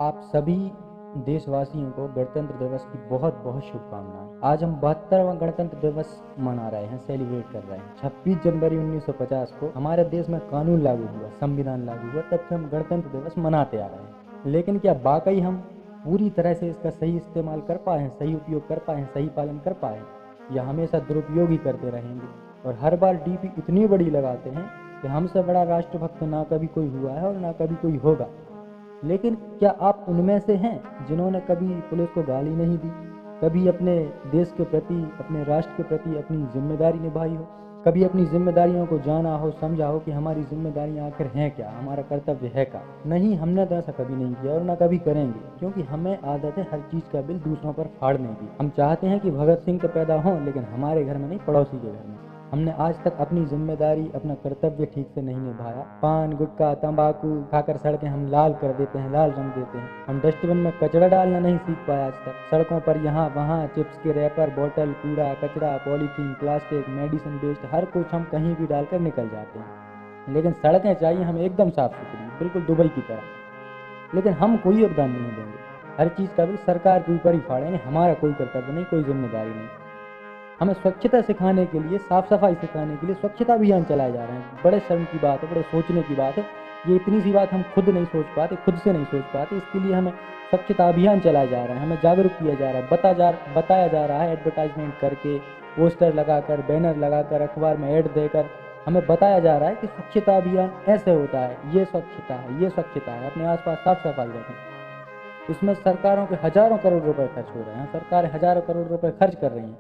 आप सभी देशवासियों को गणतंत्र दिवस की बहुत बहुत शुभकामनाएं। आज हम 72वां गणतंत्र दिवस मना रहे हैं, सेलिब्रेट कर रहे हैं। 26 जनवरी 1950 को हमारे देश में कानून लागू हुआ, संविधान लागू हुआ, तब से हम गणतंत्र दिवस मनाते आ रहे हैं। लेकिन क्या वाकई हम पूरी तरह से इसका सही इस्तेमाल कर पाए हैं, सही उपयोग कर पाए हैं, सही पालन कर पाए हैं, या हमेशा दुरुपयोग ही करते रहेंगे और हर बार डीपी इतनी बड़ी लगाते हैं कि हमसे बड़ा राष्ट्रभक्त ना कभी कोई हुआ है और ना कभी कोई होगा। लेकिन क्या आप उनमें से हैं जिन्होंने कभी पुलिस को गाली नहीं दी, कभी अपने देश के प्रति, अपने राष्ट्र के प्रति अपनी जिम्मेदारी निभाई हो, कभी अपनी जिम्मेदारियों को जाना हो, समझा हो कि हमारी जिम्मेदारियां आखिर हैं क्या, हमारा कर्तव्य है क्या? नहीं, हमने तो ऐसा कभी नहीं किया और ना कभी करेंगे, क्योंकि हमें आदत है हर चीज़ का बिल दूसरों पर फाड़ने की। हम चाहते हैं कि भगत सिंह तो पैदा हों, लेकिन हमारे घर में नहीं, पड़ोसी के घर में। हमने आज तक अपनी जिम्मेदारी, अपना कर्तव्य ठीक से नहीं निभाया। पान, गुटखा, तंबाकू खाकर सड़कें हम लाल कर देते हैं, लाल रंग देते हैं। हम डस्टबिन में कचरा डालना नहीं सीख पाए आज तक। सड़कों पर यहाँ वहाँ चिप्स के रैपर, बोतल, कूड़ा कचरा, पॉलीथीन, प्लास्टिक, मेडिसिन वेस्ट, हर कुछ हम कहीं भी डालकर निकल जाते हैं। लेकिन सड़कें चाहिए हमें एकदम साफ सुथरी, बिल्कुल दुबई की तरह। लेकिन हम कोई योगदान नहीं देंगे, हर चीज़ का भी सरकार के ऊपर ही फाड़ेंगे। हमारा कोई कर्तव्य नहीं, कोई जिम्मेदारी नहीं। हमें स्वच्छता सिखाने के लिए, साफ सफाई सिखाने के लिए स्वच्छता अभियान चलाए जा रहे हैं। बड़े शर्म की बात है, बड़े सोचने की बात है। ये इतनी सी बात हम खुद नहीं सोच पाते, खुद से नहीं सोच पाते। इसके लिए हमें स्वच्छता अभियान चलाए जा रहे हैं, हमें जागरूक किया जा रहा है, बताया जा रहा है, एडवर्टाइजमेंट करके, पोस्टर लगाकर, बैनर लगाकर, अखबार में ऐड देकर हमें बताया जा रहा है कि स्वच्छता अभियान ऐसे होता है, ये स्वच्छता है, ये स्वच्छता है, अपने आसपास साफ सफाई रखें। इसमें सरकारों के हजारों करोड़ रुपए खर्च हो रहे हैं, सरकारें हजारों करोड़ रुपए खर्च कर रही हैं।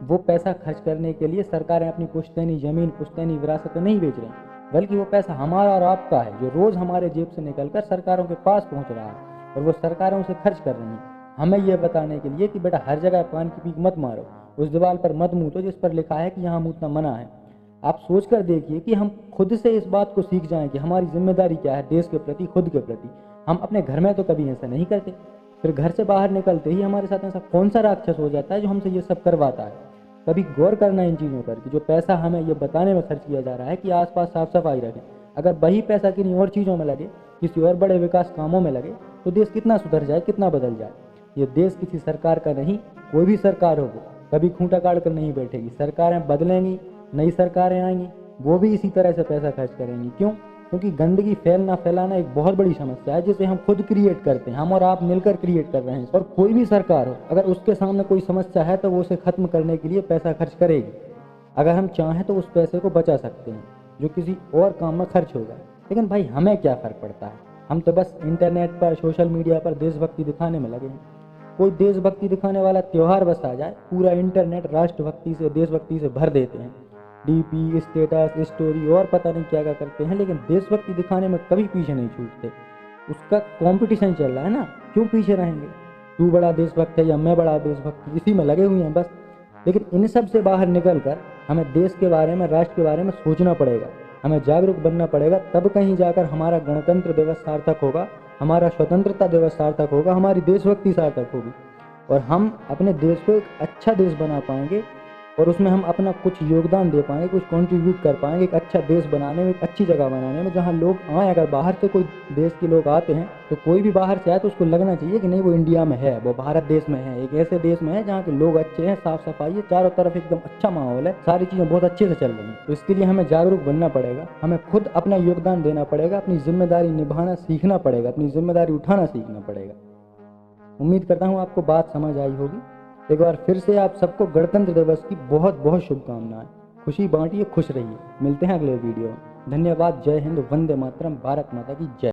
वो पैसा खर्च करने के लिए सरकारें अपनी पुश्तैनी ज़मीन, पुश्तैनी विरासत नहीं बेच रही, बल्कि वो पैसा हमारा और आपका है, जो रोज़ हमारे जेब से निकलकर सरकारों के पास पहुंच रहा है और वो सरकारों उसे खर्च कर रही हैं। हमें ये बताने के लिए कि बेटा हर जगह पान की पीक मत मारो, उस दीवार पर मत मूतो जिस पर लिखा है कि यहाँ मूतना मना है। आप सोच कर देखिए कि हम खुद से इस बात को सीख जाएं कि हमारी जिम्मेदारी क्या है देश के प्रति, खुद के प्रति। हम अपने घर में तो कभी ऐसा नहीं करते, फिर घर से बाहर निकलते ही हमारे साथ ऐसा कौन सा राक्षस हो जाता है जो हमसे ये सब करवाता है। कभी गौर करना इन चीज़ों पर कि जो पैसा हमें ये बताने में खर्च किया जा रहा है कि आसपास साफ सफाई रखें, अगर वही पैसा किन्हीं और चीज़ों में लगे, किसी और बड़े विकास कामों में लगे, तो देश कितना सुधर जाए, कितना बदल जाए। ये देश किसी सरकार का नहीं, कोई भी सरकार हो वो कभी खूंटा काट कर नहीं बैठेगी। सरकारें बदलेंगी, नई सरकारें आएंगी, वो भी इसी तरह से पैसा खर्च करेंगी। क्यों? क्योंकि गंदगी फैलाना एक बहुत बड़ी समस्या है, जिसे हम खुद क्रिएट करते हैं, हम और आप मिलकर क्रिएट कर रहे हैं। और कोई भी सरकार हो, अगर उसके सामने कोई समस्या है तो वो उसे खत्म करने के लिए पैसा खर्च करेगी। अगर हम चाहें तो उस पैसे को बचा सकते हैं, जो किसी और काम में खर्च होगा। लेकिन भाई हमें क्या फ़र्क पड़ता है? हम तो बस इंटरनेट पर, सोशल मीडिया पर देशभक्ति दिखाने में लगे हैं। कोई देशभक्ति दिखाने वाला त्यौहार बस आ जाए, पूरा इंटरनेट राष्ट्रभक्ति से, देशभक्ति से भर देते हैं। डीपी, स्टेटस, स्टोरी और पता नहीं क्या क्या करते हैं, लेकिन देशभक्ति दिखाने में कभी पीछे नहीं छूटते। उसका कंपटीशन चल रहा है ना, क्यों पीछे रहेंगे? तू बड़ा देशभक्त है या मैं बड़ा देशभक्त, इसी में लगे हुए हैं बस। लेकिन इन सब से बाहर निकल कर हमें देश के बारे में, राष्ट्र के बारे में सोचना पड़ेगा, हमें जागरूक बनना पड़ेगा। तब कहीं जाकर हमारा गणतंत्र दिवस सार्थक होगा, हमारा स्वतंत्रता दिवस सार्थक होगा, हमारी देशभक्ति सार्थक होगी और हम अपने देश को एक अच्छा देश बना पाएंगे और उसमें हम अपना कुछ योगदान दे पाएंगे, कुछ कंट्रीब्यूट कर पाएंगे एक अच्छा देश बनाने में, एक अच्छी जगह बनाने में, जहां लोग आए। अगर बाहर से कोई देश के लोग आते हैं तो कोई भी बाहर से आए तो उसको लगना चाहिए कि नहीं, वो इंडिया में है, वो भारत देश में है, एक ऐसे देश में है जहाँ के लोग अच्छे हैं, साफ सफाई है, चारों तरफ एकदम अच्छा माहौल है, सारी चीज़ें बहुत अच्छे से चल रही हैं। तो इसके लिए हमें जागरूक बनना पड़ेगा, हमें खुद अपना योगदान देना पड़ेगा, अपनी जिम्मेदारी निभाना सीखना पड़ेगा, अपनी जिम्मेदारी उठाना सीखना पड़ेगा। उम्मीद करता हूँ आपको बात समझ आई होगी। एक बार फिर से आप सबको गणतंत्र दिवस की बहुत बहुत शुभकामनाएं। खुशी बांटिए, खुश रहिए। मिलते हैं अगले वीडियो में। धन्यवाद। जय हिंद, वंदे मातरम, भारत माता की जय।